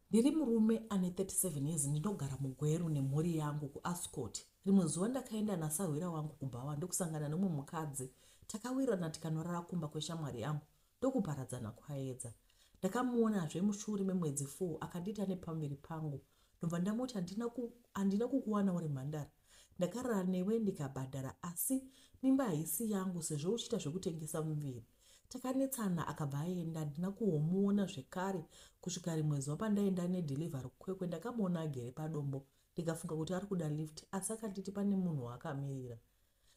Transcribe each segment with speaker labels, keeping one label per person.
Speaker 1: Ndiri murume ane 37 years ndinogara muGweru nemhuri yangu kuAscot. Rimwe zuva ndakaenda nasahwira wangu kuBhawa ndokusangana nemumwe mukadzi. Takawirirana tikanorara kumba kweshamwari yangu ndokuparadzana kwaedza. Ndakamuonazve mushure memwedzi 4 akandita nepamberi pangu. Ndobva ndamuti handina kukuwana uri mhandara. Ndakarara newe ndikabhadhara asi mimba haisi yangu sezvo uchiita zvekutengesa muviri. Takanetsana akabva aenda. Handina kuhomuona zvekare kusvika rimwe zuva pandaenda nedhirivhari kuKwekwe ndakamuona agere padombo. Ndikafunga kuti ari kuda lift asi akanditi pane munhu waakamirira.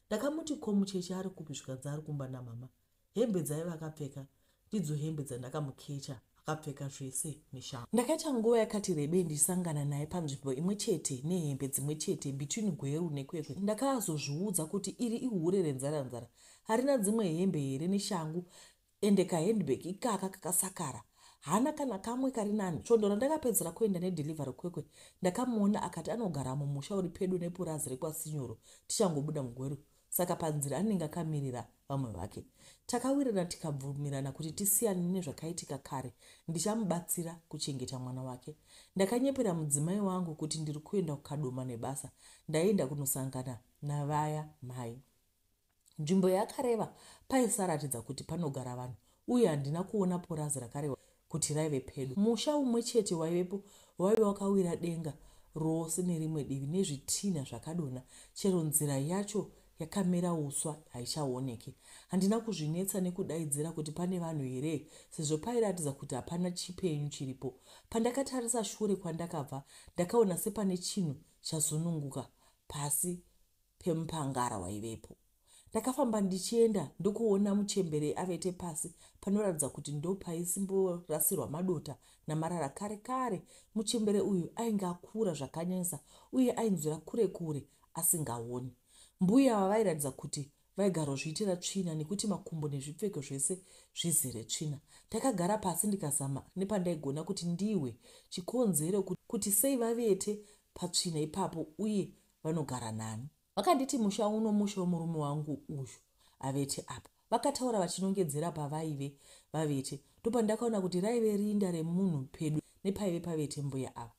Speaker 1: Ndakamuti ko mucheche ari kupi? Zvikanzi ari kumba namama. Hembe dzaiva akapfeka ndidzo hembe dzandakamukecha akapfeka zvese neshangu. Ndakaita nguva yakati rebei ndisangana naye panzvimbo imwe chete nehembe dzimwe chete between Gweru neKwekwe. Ndakazozviudza kuti iri ihure renzara harina dzimwe hembe here neshangu ende kahendbag ikaka kakasakara hana kana kamwe kari nani. Svondo randakapedzera kuenda nedhirivhari Kwekwe ndakamuona akati anogara mumusha uri pedo nepurazi rekwasinyoro tichangobuda muGweru. Saka panzira anenge akamirira vamwe vake. Takawirirana tikabvumirana kuti tisiyane nezvakaitika kare. Ndichamubatsira kuchengeta mwana wake. Ndakanyepera mudzimai wangu kuti ndiri kuenda kukadoma nebasa. Ndaenda kunosangana navaya mai. Nzvimbo yakareva paisaratidza kuti panogara vanhu uye handina kuona purazi rakareva kuti raive pedo. Musha umwe chete waivepo waive wakawira denga rose nerimwe divi nezvitinha zvakadonha. Chero nzira yacho yakamera uswa haichaoneki. Handina kuzvinetsa nekudaidzira kuti pane vanhu here sezvo pairatidza kuti hapana chipenyu chiripo. Pandakatarisa shure kwandakabva ndakaona sepane chinhu chazununguka pasi pemupangara waivepo. Ndakafamba ndichienda ndokuona muchembere avete pasi panoratidza kuti ndo paisimborasirwa madota namarara kare kare. Muchembere uyu ainge akura zvakanyanyisa uye ainzwira kure kure asingaoni. Mbuya vavairatidza kuti vaigara zviitira tsvina nekuti makumbo nezvipfeko zvese zvizere tsvina. Ndakagara pasi ndikazama nepandaigona kuti ndihwe chikonzero kuti sei vavete patsvina ipapo uye vanogara nani. Vakanditi musha uno musha womurume wangu uyu avete apa. Vakataura vachinongedzera pavaive vavete. Ndopandakaona kuti raive rinda remunhu pedo nepaive pavete mbuya ava.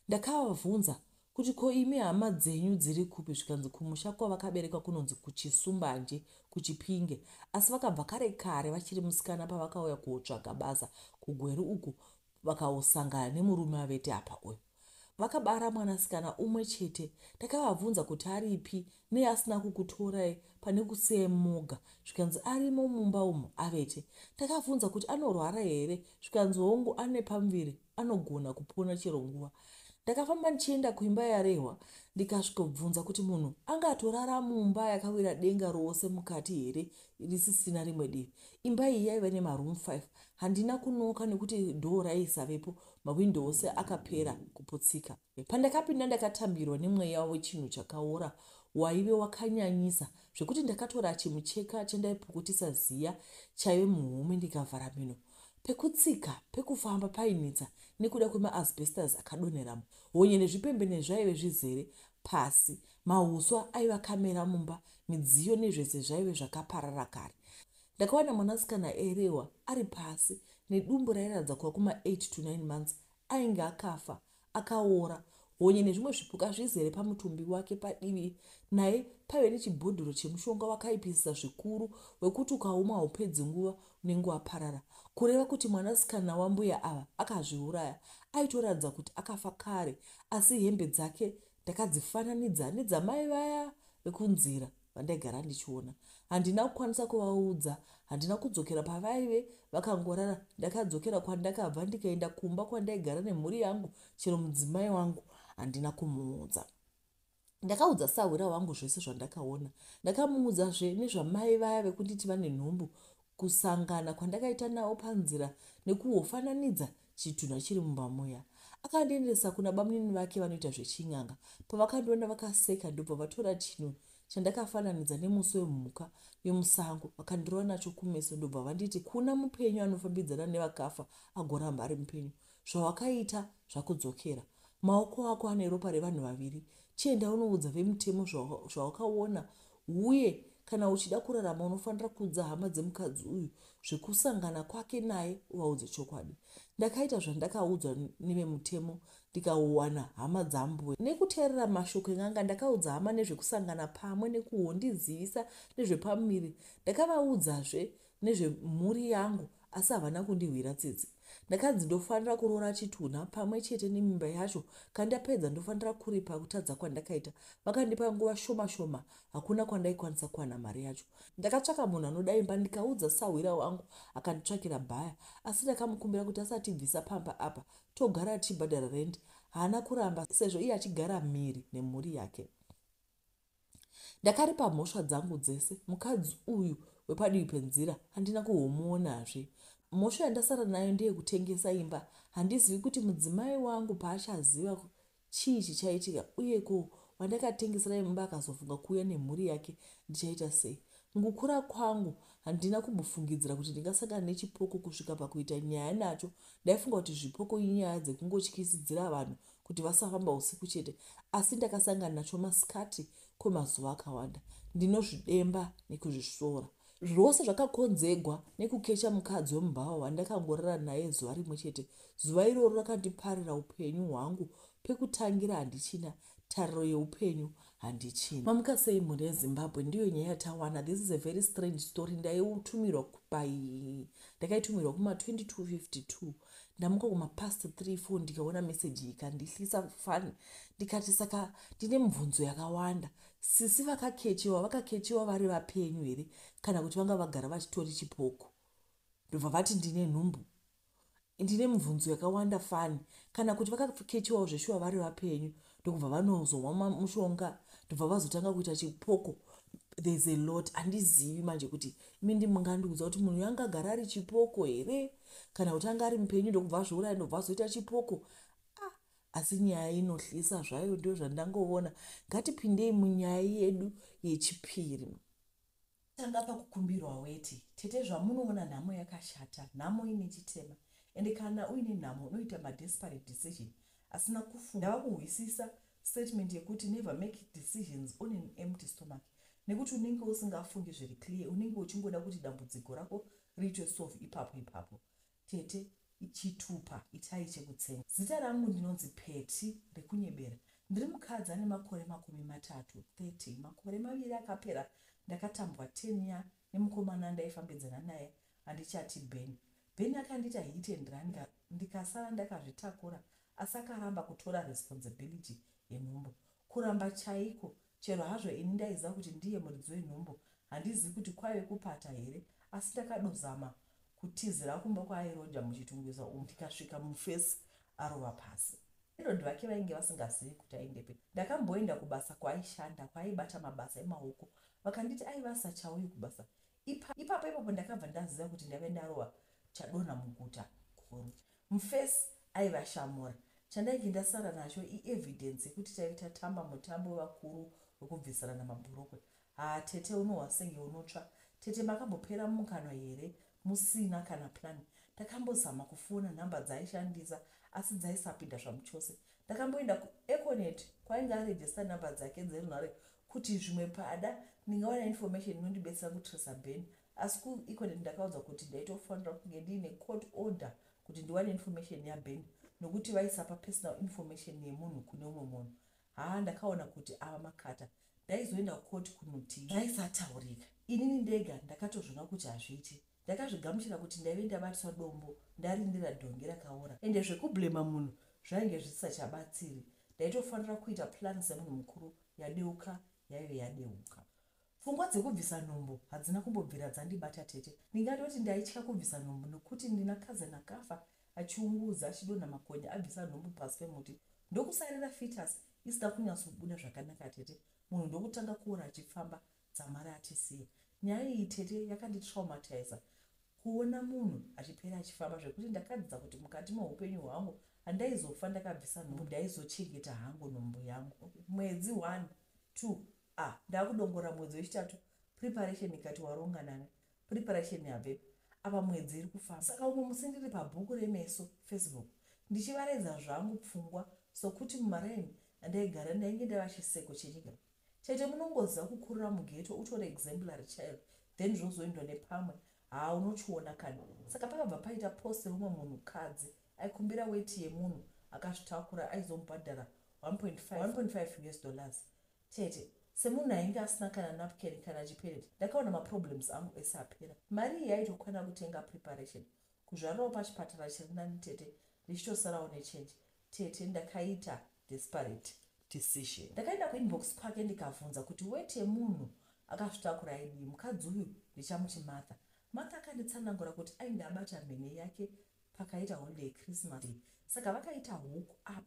Speaker 1: Ndakavabvunza kuti ko imi hama dzenyu dziri kupi? Zvikanzi kumusha kwavakabereka kunonzi kuChisumbanje kuChipinge, asi vakabva kare kare vachiri musikana pavakauya kuotsvaga basa kuGweru uku vakaosangana nemurume avete apa uyu. Vakabara mwanasikana umwe chete. Ndakavabvunza kuti aripi neasina kukutorai pane kusiyai moga. Zvikanzi arimo mumba umu avete. Ndakabvunza kuti anorwara here. Zvikanzi hongu ane pamuviri anogona kupona chero nguva. Ndakafamba ndichienda kuimba yarehwa ndikasvikobvunza kuti munhu angatorara mumba yakawira denga rose mukati here risisina rimwe divi. Imba iyi yaiva nemaroom 5. Handina kunoka nekuti dhoo raisavepo, mawindo ose akapera kuputsika. Pandakapinda ndakatambirwa nemweya wechinhu chakaora waive wakanyanyisa zvekuti ndakatora chimucheka chandaipukutisa ziya chaive muhomwe ndikavhara mhino. Pekutsika pekufamba painetsa nekuda kwemaasbestos akadonheramo. Honye nezvipembene zvaive zvizere pasi. Mahuswa aiva akamera mumba. Midziyo nezvese zvaive zvakaparara kare. Ndakawana mwanasikana erehwa ari pasi nedumbu rairatidza kuva kuma 8 to 9 months. Ainge akafa akaora. Honye nezvimwe zvipuka zvizere pamutumbi wake padivi. Naye paive nechibhodhoro chemushonga wakaipisisa zvikuru wekuti ukauma haupedzi nguva unenge waparara. Kureva kuti mwanasikana wambuya ava akazviuraya. Aitoratidza kuti akafa kare asi hembe dzake ndakadzifananidza nedzamai vaya vekunzira vandaigara ndichiona. Handina kukwanisa kuvaudza. Handina kudzokera pavaive vakangorara. Ndakadzokera kwandakabva ndikaenda kumba kwandaigara nemhuri yangu. Chero mudzimai wangu handina kumuudza. Ndakaudza sahwira wangu zvese zvandakaona. Ndakamuudzazve nezvamai vaya vekunditi vane nhumbu kusangana kwandakaita navo panzira nekuhofananidza chitunha chiri mumba muya. Akandiendesa kuna bamweni vake vanoita zvechinyanga. Pavakandiona vakaseka ndobva vatora chinhu chandakafananidza nemusi wemhuka yomusango vakandirova nacho kumeso ndobva vanditi kuna mupenyu anofambidzana nevakafa agoramba ari mupenyu. Zvawakaita zvakudzokera. Maoko ako ane ropa revanhu vaviri. Chienda unoudza vemutemo zvawakaona uye kana uchida kurarama unofanira kuudza hama dzemukadzi uyu zvekusangana kwake naye uvaudze chokwadi. Ndakaita zvandakaudzwa nevemutemo ndikawana hama dzambuwe nekuteerera mashoko en'anga. Ndakaudza hama nezvekusangana pamwe nekuhondizivisa nezvepamuviri. Ndakavaudzazve nezvemhuri yangu asi havana kundihwira tsitsi. Ndakanzi ndofanira kuroora chitunha pamwe chete nemimba yacho. Kandapedza ndofanira kuripa kutadza kwandakaita. Vakandipa nguva shoma shoma, hakuna kwandaikwanisa kuwana mari yacho. Ndakatsvaka munhu anodaimba ndikaudza sahwira wangu akanditsvakira bhaya, asi ndakamukumbira kuti asatibvisa pamba apa togara tichibhadhara rendi. Haana kuramba sezvo iye achigara mhiri nemhuri yake. Ndakaripa mhosva dzangu dzese. Mukadzi uyu wepadivi penzira handina kuhomuonazve. Mhosva yandasara nayo ndeyekutengesa imba. Handizivi kuti mudzimai wangu paachaziva chii chichaitika uye ko wandakatengesera imba akazofunga kuuya nemhuri yake ndichaita sei. Mukukura kwangu handina kumbofungidzira kuti ndingasangana nechipoko kusvika pakuita nyaya nacho. Ndaifunga kuti zvipoko inyaya dzekungotyisidzira vanhu kuti vasafamba usiku chete, asi ndakasangana nacho masikati kwemazuva akawanda. Ndinozvidemba nekuzvisvora. Zvose zvakakonzegwa nekukecha mukadzi wemubhava wandakangorara naye zuva rimwe chete. Zuva iroro rakandiparira upenyu hwangu. Pekutangira handichina, tariro yeupenyu handichina. Mamuka sei mhuri yeZimbabwe ndiyo nyaya yatawana. This is a very strange story. Ndakaitumirwa kuma 22:52. Ndamuka kuma past 3-4 ndikaona meseji ikandihlisa fani. Ndikati saka ndine mibvunzo yakawanda. Sisi vakakechiwa vari vapenyu here kana kuti vanga vagara vachitori chipoko? Ndobva vati ndine nhumbu. Ndine mibvunzo yakawanda fani. Kana kuti vakakechiwawo zveshuwa vari vapenyu ndokubva vanozomwa mushonga ndobva vazotanga kuita chipoko. There's a lot. Handizivi manje kuti imi ndimungandiudza kuti munhu yangagara ari chipoko here kana kuti anga ari mupenyu ndokubva zviuraya ndobva azoita chipoko. Asi nyaya inohlisa zvayo, ndio zvandangoona. Ngatipindei munyaya yedu yechipiri. Tanga pakukumbirwa weti. Tete zvamunoona nhamo yakashata, nhamo ine chitema. Ende kana uine nhamo unoita desperate decision. Asina kufunga. Ndava kuhwisisa statement yekuti never make decisions on an empty stomach. Nekuti unenge usingafungi zviri clear, unenge uchingoda kuti dambudziko rako riitwe solve ipapo. Tete ichitupa itai chekutsenga. Zita rangu ndinonzi Peti rekunyebera. Ndiri mukadzi ane makore 30, makore 2 akapera ndakatambwa 10 years nemukomana ndaifambidzana naye andichati Ben. Ben akandita hit and run ndikasara ndakazvitakura, asi akaramba kutora responsibility yenhumbu. Kuramba chaiko, chero hazvo ini ndaiziva kuti ndiye muridzi wenhumbu, handizivi kuti kwaive kupata here, asi ndakadozama kutizira kumba kwaairodha muchitungwiza ndikasvika mufesi arova pasi. Irodhi vake vainge vasingazivi kuti aindepe. Ndakamboenda kubasa kwaaishanda, kwaaibata mabasa emaoko. Vakanditi aiva asachauyi kubasa. Ipapo ndakabva ndaziva kuti ndave ndarova chadonha muguta guru. Mufesi aiva shamura. Chandainge ndasara nacho ievidence yekuti tatamba mutambo wevakuru wekubvisirana mabhurukwe. Tete unohwa senge unotsva. Tete makambopera mukana here musina kana plan. Ndakambozama kufona nhamba dzaaishandisa asi dzaisapinda zvamuchose. Ndakamboenda kuEconet kwainge arejista nhamba dzake dzerunhare kuti zvimwe pada ndingawana information inondibetsera kutrace Ben. Asi kuEconet ndakaudzwa kuti ndaitofanira kunge ndiine court order kuti ndiwane information yaBen nokuti vaisapa personal information yemunhu kune umwe munhu. Ndakaona kuti ava makata. Ndaizoenda kucourt kunoti zvaisataurika. Inini ndega ndakatozvona kuti hazviiti. Ndakazvigamuchira kuti ndaive ndabatiswa dombo ndarindira dhongi rakaora. Ende zvekublema munhu zvainge zvisisachabatsiri. Ndaitofanira kuita plan semunhu mukuru. Yadeuka yaive yadeuka. Pfungwa dzekubvisa nhumbu hadzina kumbobvira dzandibata tete. Ndingatoti ndaitya kubvisa nhumbu nokuti ndina cousin akafa achiunguza achidonha makonye abvisa nhumbu pasi pemuti. Ndokusarira fetus isina kunyatsobuda zvakanaka tete. Munhu ndokutanga kuora achifamba dzamara atisiya. Nyaya iyi tete yakanditraumatiza. Kuona munhu achipera achifamba zvekuti ndakadzidza kuti mukati meupenyu hwangu handaizofa ndakabvisa nhumbu, ndaizochengeta hangu nhumbu yangu. Mwedzi 1, 2, ndakudongora mwedzi wechitatu. Preparation ikati waronga nani. Preparation yabve apa mwedzi iri kufamba. Saka umwe musi ndiri pabhuku remeso Facebook ndichivaredza zvangu pfungwa sokuti mumaraini andaigara ndainge ndava chiseko chenyika Tete munongoziva kukurira mugeto utore exemplary child then zvozoendwa nepamwe unochiona kani. Saka pakabva paita post rumwe munhukadzi aikumbira weti yemunhu akazvitakura aizomubhadhara 1.5 US dollars. Tete semunhu ainge asina kana napkin kana chipedeti ndakaona maproblems angu ese apera. Mari iyi yaitokwana kutenga preparation kuzvarirawo pachipatara chiri nani tete richitosarawo nechange. Tete ndakaita desperate decision. Ndakaenda kuinbox kwake ndikabvunza kuti weti yemunhu akazvitakura aidii. Mukadzi uyu ndichamuti Martha. Martha akanditsanangura kuti ainge abata mhene yake pakaita holiday Christmas day. Saka vakaita hook up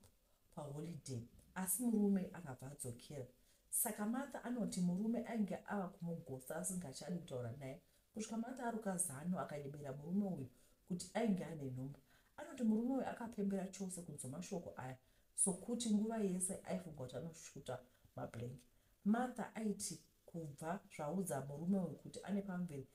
Speaker 1: paholiday asi murume akabva adzokera. Saka Martha anoti murume ainge ava kumugosa asingachadi kutaura naye. Kusvika Martha aruka zano akanyebera murume uyu kuti ainge ane nhumbu. Anoti murume uyu akapembera chose kunzwa mashoko aya sokuti nguva yese aifunga kuti anoshuta mabhlengi. Martha aiti kubva zvaudza murume uyu kuti ane pamveri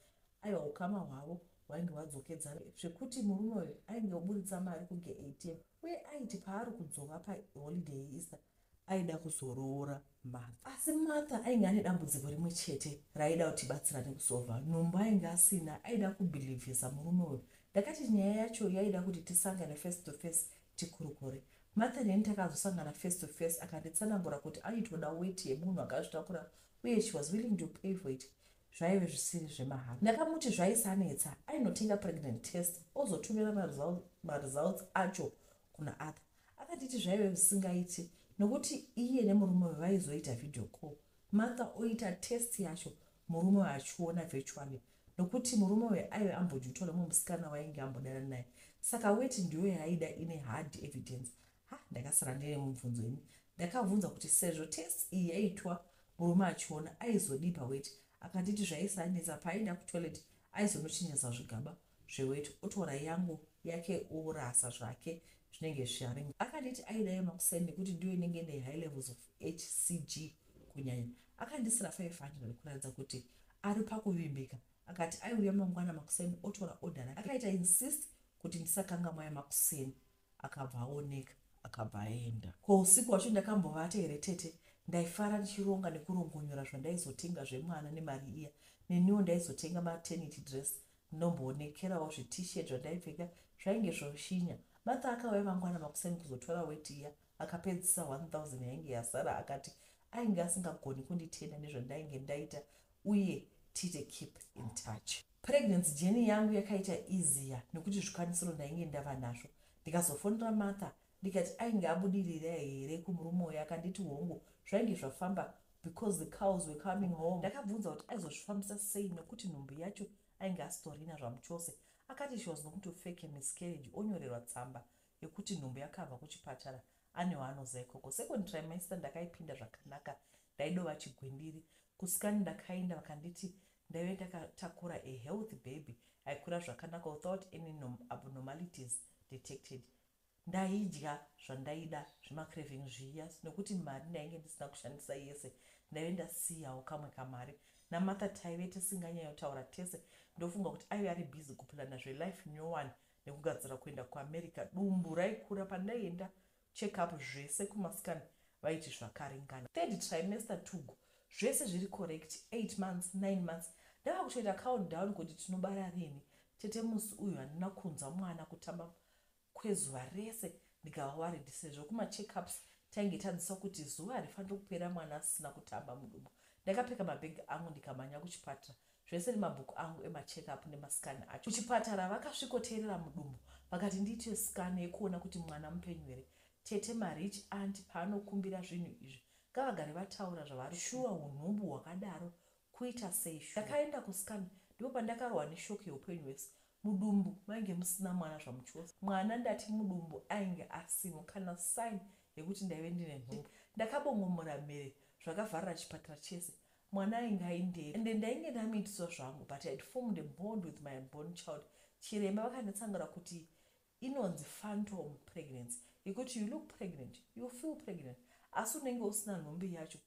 Speaker 1: aiwa ukama hwavo hwainge hwadzokedzana zvekuti murume uyu ainge oburitsa mari kunge ATM uye aiti paari kudzoka paholiday yeEaster aida kuzoroora Martha. Asi Martha ainge ane dambudziko rimwe chete raida kuti batsirane kusova. Nhumbu ainge asina, aida kubhilivhisa murume uyu. Ndakati nyaya yacho yaida kuti tisangane face to face tikurukure. Martha neni takazosangana face to face akanditsanangura kuti aitoda weti yemunhu akazvitakura uye she was willing to pay for it. Zvaive zvisiri zvemahara. Ndakamuti zvaisanetsa ainotenga pregnant test ozotumira maresults acho kuna Arthur. Akanditi zvaive zvisingaiti nokuti iye nemurume vaizoita video call. Martha oita test yacho murume achiona virtually nokuti murume aive ambojutora musikana wainge ambodana naye. Saka weti ndiyo yaida ine hard evidence. Ndakasara ndine mubvunzo ini. Ndakabvunza kuti sezvo test iyi yaitwa murume achiona aizodipa weti. Akanditi zvaisanetsa paaenda kutoilet aizonochinjasa zvigaba zveweti otora yangu yake orasa zvake zvinenge zviari. Akanditi aida makuseni nekuti ndiyo inenge ine high levels of HCG kunyanya. Akandisira 500 kuratidza kuti ari pakuvimbika. Akati aiuya mangwana makuseni otora order. Akaita insist kuti ndisakanga maya makuseni. Akabva aoneka akabva aenda. Ko usiku wacho ndakambovata here tete. Ndaifara ndichironga nekurongonyora zvandaizotenga zvemwana nemari iya. Neniwo ndaizotenga maternity dress. Ndomboonekerawo zvitishet zvandaipfeka zvainge zvoshinya. Martha akauya mangwana makuseni kuzotora weti iya akapedzisa 1000 yainge yasara. Akati ainge asingagoni kunditenda nezvandainge ndaita uye tite keep in touch. Pregnancy journey yangu yakaita easier nekuti zvikwanisiro ndainge ndava nazvo. Ndikazofonera Martha ndikati ainge abudirira here kumurume uyu. Akanditi hongu zvainge zvafamba because the cows were coming home. Ndakabvunza kuti aizozvifambisa sei nekuti nhumbu yacho ainge asitorina zvamuchose. Akati she was going to fake a miscarriage. Onyorerwa tsamba yekuti nhumbu yakabva kuchipatara ane waanoziva ikoko. Second trimester ndakaipinda zvakanaka. Ndaidova chigwindiri. Kusikani ndakaenda vakanditi ndaive ndakatakura a healthy baby aikura zvakanaka without any abnormalities detected. Ndaidya zvandaida zvemacraving zviya nokuti mari ndainge ndisina kushandisa yese ndaive ndasiyawo kamwe kamari. naMartha taive tisinganyanyotaura tese. Ndofunga kuti aive ari busy kupulana zvelife new one nekugadzira kuenda kuAmerica. Dumbu raikura pandaienda check up zvese kumasikani vaiti zvakaringana. Third trimester tugu zvese zviri correct. 8 months 9 months ndava kutoita countdown kuti tinobara rini. Tete musi uyu handina kunza mwana kutamba kwezuva rese. Ndikava worried sezvo kuma-checkups tainge tadzisa kuti zuva harifaniri kupera mwana asina kutamba mudumbu. Ndakapfeka mabhegi angu ndikamhanya kuchipatara. Zvese nemabhuku angu emacheckup nemasikani acho. Kuchipatara vakasvikoteerera mudumbu vakati ndiite scan yekuona kuti mwana mupenyu here. Tete marich aunt paanokumbira zvinhu izvi ngavagare vataura zvavari shuwa unhumbu hwakadaro kuita sei. Ndakaenda kuscan ndipo pandakarohwa neshoko yeupenyu hwese. Mudumbu mainge musina mwana zvamuchose. Mwana ndati mudumbu ainge asimo kana sign yekuti ndaive ndine nhumbu. Ndakabongomora mhere zvakavharira chipatara chese. Mwana ainge ainderi ende ndainge ndamiitiswa zvangu but I had formed a bond with my unborn child. Chiremba vakanditsangira kuti inonzi phantom pregnancy yekuti you look pregnant, you feel pregnant asi unenge usina nhumbu yacho.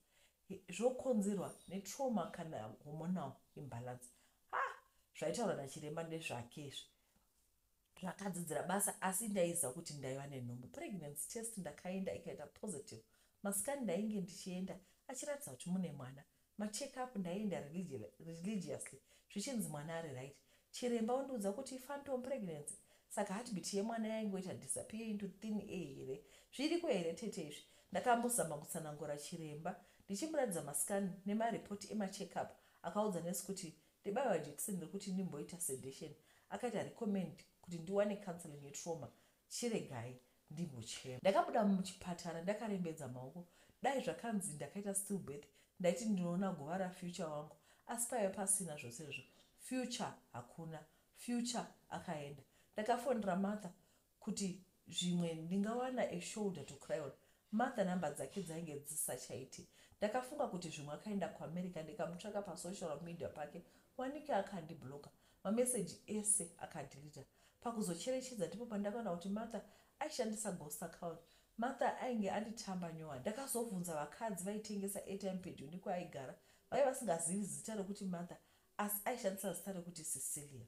Speaker 1: Zvokonzerwa netrauma kana hormonal imbalance. Zvaitaurwa nachiremba ndezvakezve. Zvakadzidzira basa asi ndaiziva kuti ndaiva nenhumbu. Pregnancy test ndakaenda ikaita positive masikani ndainge ndichienda achiratidza kuti mune mwana. Macheck-up ndaienda religiously zvichinzi mwana ari right. Chiremba undiudza kuti phantom pregnancy, saka heartbeat yemwana yaingoita disappear into thin air here. Zviriko here tete izvi? Ndakambozama kutsanangura chiremba ndichimuratidza masikani nemaripoti emacheck-up. Akaudza nesi kuti ndibaiwa jekiseni rekuti ndimboita sedation. Akaita recommend kuti ndiwane counseling yetrauma. Chiregai ndimbochema. Ndakabuda muchipatara ndakarembedza maoko. Dai zvakanzi ndakaita stillbirth ndaiti ndinoona guva rafuture wangu, asi paiva pasina zvose izvo. Future hakuna, future akaenda. Ndakafonera Martha kuti zvimwe ndingawana a shoulder to cry on. Martha namba dzake dzainge dzisachaiti. Ndakafunga kuti zvimwe akaenda kuAmerica, ndikamutsvaka pasocial media pake, wanike akandibloka, mameseji ese akadilita. Pakuzocherechedza ndipo pandakaona kuti Martha aishandisa ghost account. Martha ainge anditamba nyowani. Ndakazobvunza vakadzi vaitengesa airtime pedyo nekwaigara, vaiva vasingazivi zita rekuti Martha, asi aishandisa zita rekuti Cecilia.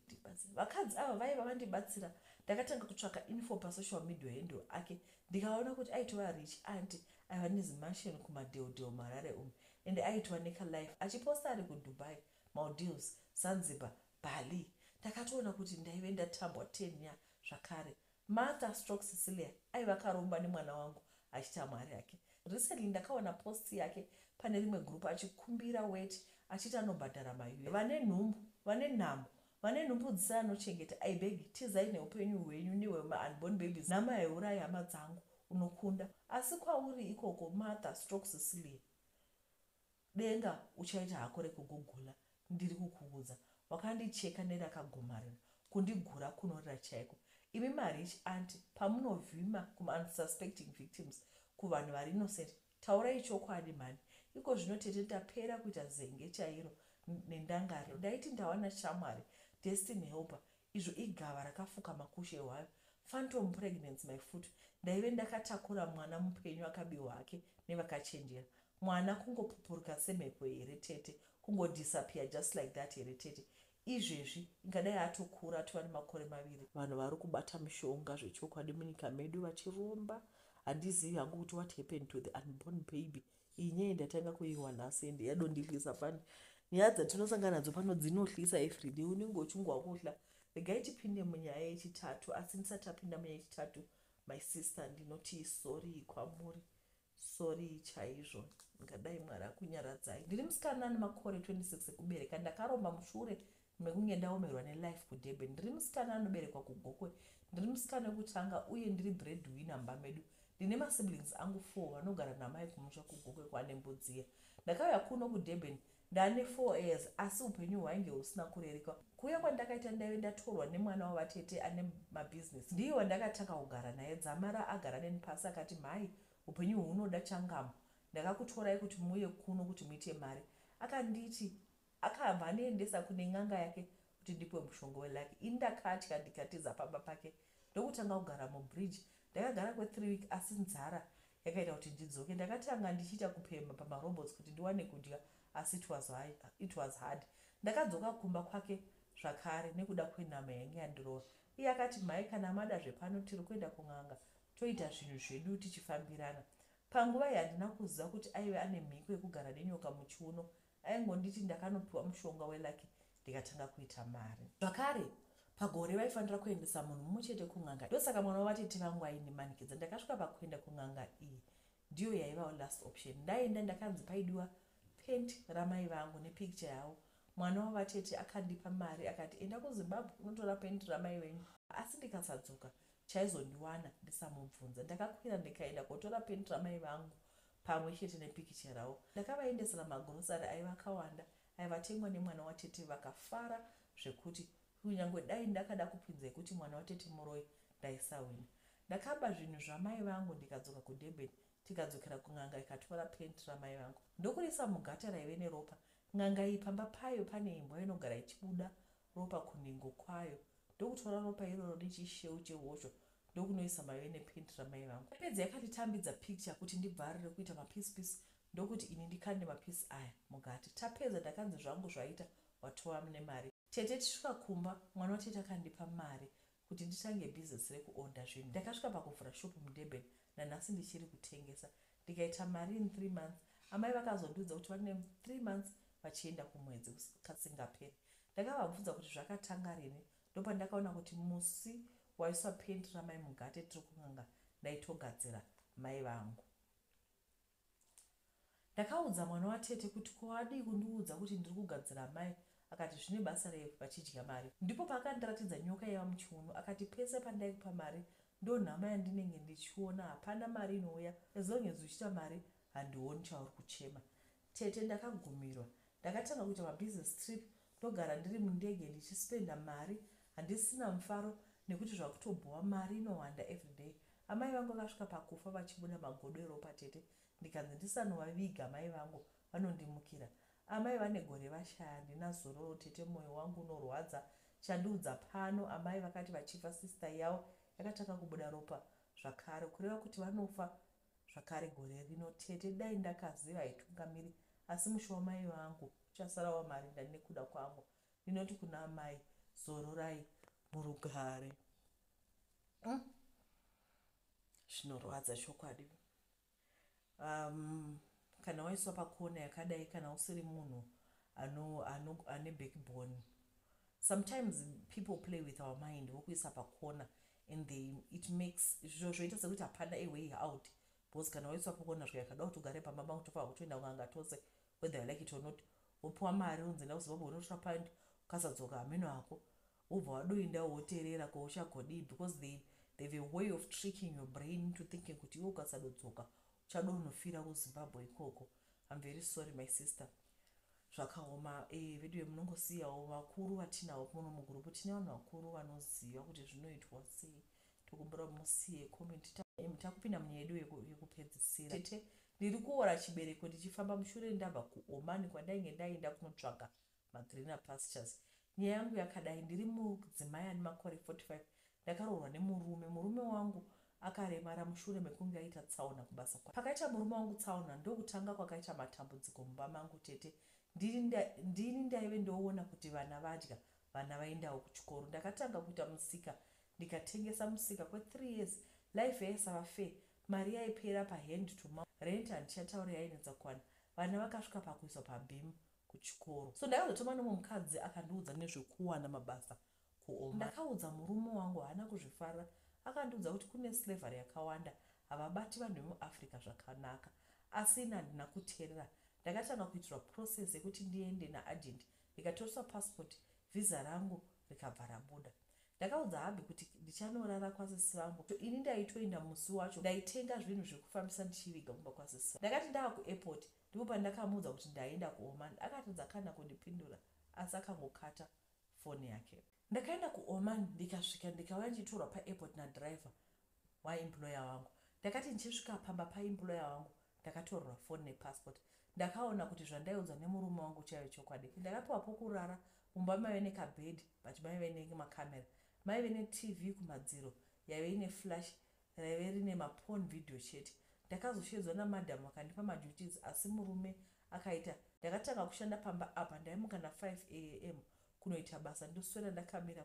Speaker 1: Vakadzi ava vaiva vandibatsira. Ndakatanga kutsvaka info pasocial media yendo ake, ndikaona kuti aitova rich auntie aiva nezimansion kumadheodheo Marare umu, ende aitwa neka life achiposta ari kuDubai, Maldives, Zanzibar, Bali. Ndakatoona kuti ndaive ndatambwa 10 ya zvakare. Martha stroke Cecilia aiva karomba nemwana wangu achita mwari yake. Recently ndakaona post yake pane rimwe group achikumbira weti achiti anobhadhara mayuya. Vane nhamo, vane nhumbu dzisinochengeta. I beg, tizai neupenyu hwenyu nehwema unborn babies. Nama yaiuraya hama dzangu unokunda. Asi kwauri ikoko Martha stroke Cecilia, denga uchaita hako rekugugula. Ndiri kukuudza, wakandicheka nerakagomarira, kundigura kunorira chaiko. Imi marich auntie, pamunovhima kuma-unsuspecting victims, kuvanhu vari innocent, taurai chokwadi mani. Iko zvino tete ndapera kuita zenge chairo nendangariro. Ndaiti ndawana shamwari, destiny helper, izvo igava rakafuka makushe hwayo. Phantom pregnancy my foot. Ndaive ndakatakura mwana mupenyu akabiwa hake nevakachenjera. Mwana kungopupuruka semhepo here tete, kungodisappear just like that here tete. Izvezvi ingadai atokura atova nemakore 2. Vanhu vari kubata mishonga zvechokwadi munyika medu vachiromba. Handizivi hangu kuti what happened to the unborn baby. Iyi nyaya ndatanga kuiwa nhasi ende yadondihlisa pani. Nyaya dzatinosangana nadzo pano dzinohlisa everyday. Unenge uchingwa kuhla. Regai tipinde munyaya yechitatu, asi ndisati tapinda munyaya yechitatu, my sister, ndinoti sorry kwamuri. Sorry chaizvo. Ngadai Mwari akunyaradzai. Ndiri musikana nemakore 26 ekubereka. Ndakaromba mushure mekunge ndaomerwa nelife kuDurban. Ndiri musikana anoberekwa kuGokwe. Ndiri musikana wekutanga uye ndiri breadwinner mumba medu. Ndine masiblings angu 4 vanogara namai kumusha kuGokwe kwaNembodziya. Ndakauya kuno kuDurban ndane 4 years, asi upenyu hwainge husina kurereka. Kuuya kwandakaita ndaive ndatorwa nemwana wavatete ane mabusiness. Ndiye wandakatanga kugara naye. Dzamara agara neni pasi akati, mhai, upenyu hunoda changamo. Ndakakutorai kuti muuye kuno kuti muite mari. Akanditi akabva andiendesa kune n'anga yake kuti ndipe mushonga welaki. Ini ndakatya ndikatiza pamba pake. Ndokutanga kugara mubridge. Ndakagara kwe3 weeks, asi nzara yakaita kuti ndidzoke. Ndakatanga ndichiita kupemba pamarobots kuti ndiwane kudya, asi it was hard. Ndakadzoka kumba kwake zvakare nekuda kwenhama yange yandirova. Iye akati, mhai, kana mada zvepano tiri kuenda kun'anga toita zvinhu zvedu tichifambirana. Panguva yandina kuziva kuti aive ane mhiko yekugara nenyoka muchiuno, aingonditi ndakanopiwa mushonga welaki ndikatanga kuita mari. Zvakare pagore vaifanira kuendesa munhu mumwe chete kun'anga. Ndosaka mwana wavatete vangu ainimanikidza. Ndakasvika pakuenda kun'anga iyi ndiyo yaiva last option. Ndaenda ndakanzi paidiwa paint ramai vangu nepicture yavo. Mwana wavatete akandipa mari akati, enda kuZimbabwe unotora paint ramai venyu. Asi ndikasadzoka chaizondiwana ndisamubvunza. Ndakakwira ndikaenda kotora paint ramai vangu pamwe chete nepicture ravo. Ndakavaendesera magrosari aiva akawanda, aivatengwa nemwana watete, vakafara zvekuti kunyange dai ndakada kupinza kuti mwana watete muroi ndaisawina. Ndakaba zvinhu zvamai vangu ndikadzoka kuDurban. Tikadzokera kun'anga ikatora paint ramai vangu ndokurisa mugata raive neropa. N'anga iyi pamba payo pane imbwa inogara ichibuda ropa kunhengo kwayo. Ndokutora ropa iroro nechisheu chehosho ndokunoisa maive nepaint ramai vangu. Pedzi yakanditambidza picture kuti ndibvarire kuita mapiece ndokuti ini ndikande mapiece aya mugati. Tapedza ndakanzi zvangu zvaita watova nemari. Tete tisvika kumba, mwana watete akandipa mari kuti nditange business rekuorder zvinhu. Ndakasvika pakuvhura shop muDurban, nanhasi ndichiri kutengesa. ndikaita mari in 3 months. Amai vakazondiudza kuti vane 3 months vachienda kumwedzi kasingaperi. Ndakavabvunza kuti zvakatanga rini, ndopandakaona kuti musi waiswa pendi ramai mugate tiri kunganga ndaitogadzira mai vangu. Ndakaudza mwana watete kuti kwadi kundiudza kuti ndiri kugadzira mai, akati zvine basa rei vachidya mari. Ndipo paakandiratidza nyoka yaiva muchiuno akati pese pandaikupa mari ndo nhama yandinenge ndichiona, hapana mari inouya, as long as uchiita mari handioni chauri kuchema. Tete ndakagumirwa. Ndakatanga kuita mabusiness trip, ndogara ndiri mundege ndichispenda mari, handisina mufaro nekuti zvakutobhuwa mari inowanda everyday. Amai vangu vakasvika pakufa vachibuda magodo eropa tete, ndikanzi ndisanovaviga mai vangu vanondimukira. Amai vane gore vashaya, handina zororo tete, mwoyo wangu unorwadza. Chandiudza pano amai vakati vachifa sister yavo yakatanga kubuda ropa zvakare, kureva kuti vanofa zvakare gore rino. Tete dai ndakaziva haitungamiri, asi musho wamai vangu uchasara wamarinda nekuda kwangu. Ndinoti kuna amai, zororai murugare. Zvinorwadza chokwadi. Kana waiswa pakona yakadai, kana usiri munhu ane backbone, sometimes people play with our mind vokuisa pakona, and it makes zvoita sekuti hapana a way out. Because kana waiswa pakona zvika kada kuti ugare pamba bangu tofa kutoenda kunganga tose, whether you like it or not, wopuwa mari unzi enda kuZimbabwe unotora point ukasadzoka hameno ako, wobva wadoinda woteerera kwauchagodii, because they have a way of tricking your brain into thinking kuti iwe ukasadodzoka uchadonofira kuZimbabwe ikoko. I'm very sorry my sister. Zvakaoma. Video munongosiyawo vakuru vatinavo muno mugurupu, tine vanhu vakuru vanoziva kuti zvinoitwa sei. Tokumbura musiye comment. Takupinda munyaya yedu yekupedzisira. Tete ndiri kuora chibereko ndichifamba mushure ndabva kuOman kwandainge ndaenda kunotsvaga magreener pastures. Nyaya yangu yakadai, ndiri mudzimai ane makore 45, ndakaroorwa nemurume wangu akaremara mushure mekunge aita tsaona kubasa kwake. Pakaita murume wangu tsaona ndokutanga kwakaita matambudziko mumba mangu tete. Ndini ndaive ndoona kuti vana vadya, vana vaendawo kuchikoro. Ndakatanga kuita musika, ndikatengesa musika kwe3 years. Life yaisava fair, mari yaipera pahand to mouth. Rent handichataura yainetsa kwana. Vana vakasvika pakuiswa pabhimu kuchikoro. So ndakazotoma nomwe mukadzi akandiudza nezvekuwana mabasa kuOman. Ndakaudza murume wangu, haana kuzvifarira. Akandiudza kuti kune slavery yakawanda, havabati vanhu vemuAfrica zvakanaka. Asi handina kuteerera. Ndakatanga kuitirwa process yekuti ndiende naagent, ndikatoreswa passport, visa rangu rikabva rabuda. Ndakaudza Habi kuti ndichanorara kwazisi vangu. Ini ndaitoenda musi wacho, ndaitenga zvinhu zvekufambisa ndichiviga kumba kwazisi. Ndakati ndava kuairport, ndipo pandakamuudza kuti ndaenda kuOman. Akatadza kana kundipindura, asi akangokata foni yake. Ndakaenda kuOman, ndikasvika ndikauya ndichitorwa paairport nadriver waemployer wangu. Ndakati ndichisvika pamba paemployer wangu, ndakatorwa foni nepassport. Ndakaona kuti zvandaiudzwa nemurume wangu chaivo chokwadi. Ndakapiwa pokurara, mumba maive nekabhedhi, but maive nemakamera. Maive neTV kumadziro, yaive ine flash, raive rine maporn video chete. Ndakazoshedzwa namadhamu akandipa maduties, asi murume akaita. Ndakatanga kushanda pamba apa, ndaimuka na5 am kunoita basa, ndoswera ndakamira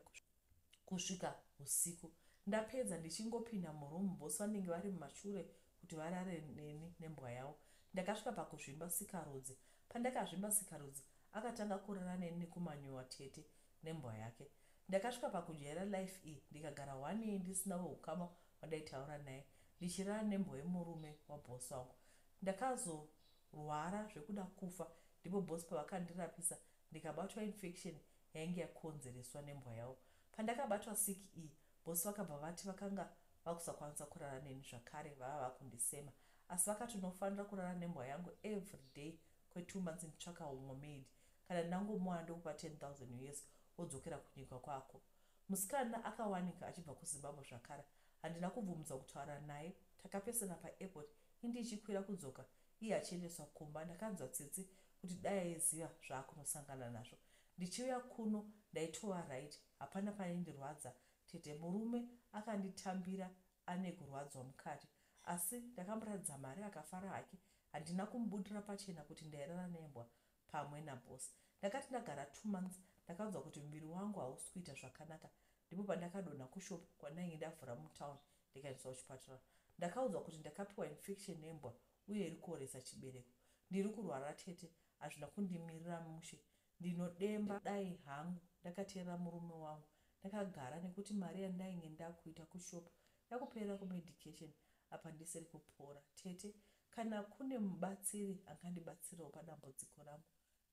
Speaker 1: kusvika usiku. Ndapedza ndichingopinda muroom, bosi vanenge vari mumashure kuti varare neni nembwa yavo. Ndakasvika pakuzvimba sikarudzi. Pandakazvimba sikarudzi, akatanga kurara neni nekumanyowa tete nembwa yake. Ndakasvika pakujaira life iyi, ndikagara 1 year ndisinawo ukama wandaitaura naye, ndichirara nembwa yemurume wabosi wangu. Ndakazorwara zvekuda kufa, ndipo bosi pavakandirapisa ndikabatwa infection yainge yakonzereswa nembwa yavo. Pandakabatwa sick iyi, bosi vakabva vati vakanga vakusakwanisa kurara neni zvakare, vava vakundisema. Asi vakatonofanira kurara nembwa yangu everyday kwe2 months nditsvaka umwe maid. Kana ndangomuwana ndokupa 10,000 US wodzokera kunyika kwako. Musikana akawanika achibva kuZimbabwe zvakare. Handina kubvumidza kutaura naye. Takapesana paairport, indichikwira kudzoka, iye achiendeswa kumba. Ndakanzwa tsitsi kuti dai aiziva zvaakunosangana nazvo. Ndichiuya kuno ndaitova right, hapana paindirwadza. Tete murume akanditambira ane kurwadzwa mukati, asi ndakamboratidza mari akafara hake. Handina kumubudira pachena kuti ndairara nembwa pamwe nabosi. Ndakati ndagara 2 months, ndakanzwa kuti muviri wangu hausi kuita zvakanaka. Ndipo pandakadonha kushopu kwandainge ndavhura mutown, ndikaendeswa kuchipatara. Ndakaudzwa kuti ndakapiwa infection nembwa uye iri kuoresa chibereko. Ndiri kurwara tete, hazvina kundimirira mushe. Ndinodemba dai hangu ndakateerera murume wangu, ndakagara nekuti mari yandainge ndakuita kushopa yakupera kumedication, apa ndisiri kupora. Tete, kana kune mubatsiri angandibatsirawo padambudziko rangu,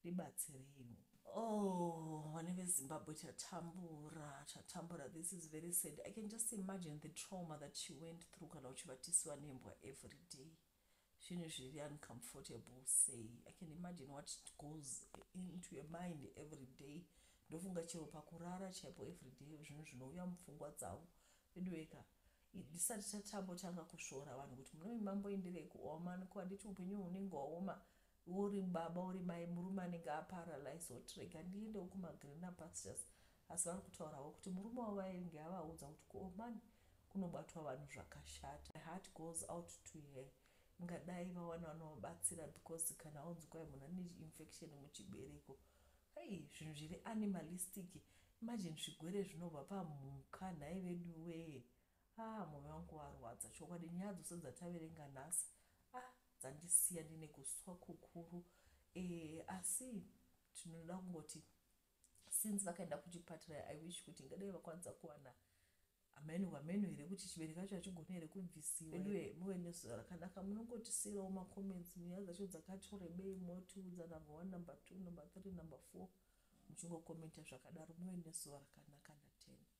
Speaker 1: ndibatsireiwo. Oh, vane veZimbabwe tatambura. This is very sad. I can just imagine the trauma that she went through kana uchivatisiwa nembwa every day. Zvinhu zviri uncomfortable say. I can imagine what goes into your mind every day. Ndofunga chero pakurara chaipo every day zvinhu zvinouya mupfungwa dzavo. Pedoweka ndisati tatambotanga kusvora vanhu kuti munoi mamboenderei kuomanikwa, handiti upenyu hunenge hwaoma, uri baba uri mai, murume anenge aparalyze otrega ndiendewo kumagreener pastures. Asi vari kutaurawo kuti murume wavo ainge avaudza kuti kuomani kunobatwa vanhu zvakashata. My heart goes out to her. Ingadai vawana vanovabatsira because kana aunzi kwai munhu ane infection muchibereko. Hey, zvinhu zviri animalistic. Imagine zvigwere zvinobva pamhuka, nhai vedu wee. Mwoyo wangu warwadza chokwadi. Nyaya dzose dzataverenga nhasi dzandisiya ndine kuswa kukuru. Asi tinoda kungoti since vakaenda kuchipatara, I wish kuti ingadai vakwanisa kuwana amenu here kuti chibereko chacho hachigoni here kubvisiwa. Anyway, muve nezuva rakanaka. Munongotisirawo macomments nyaya dzacho dzakatorebei, motiudza number 1, number 2, number 3, number 4, muchingokomenta zvakadaro. Muve nezuva rakanaka natena.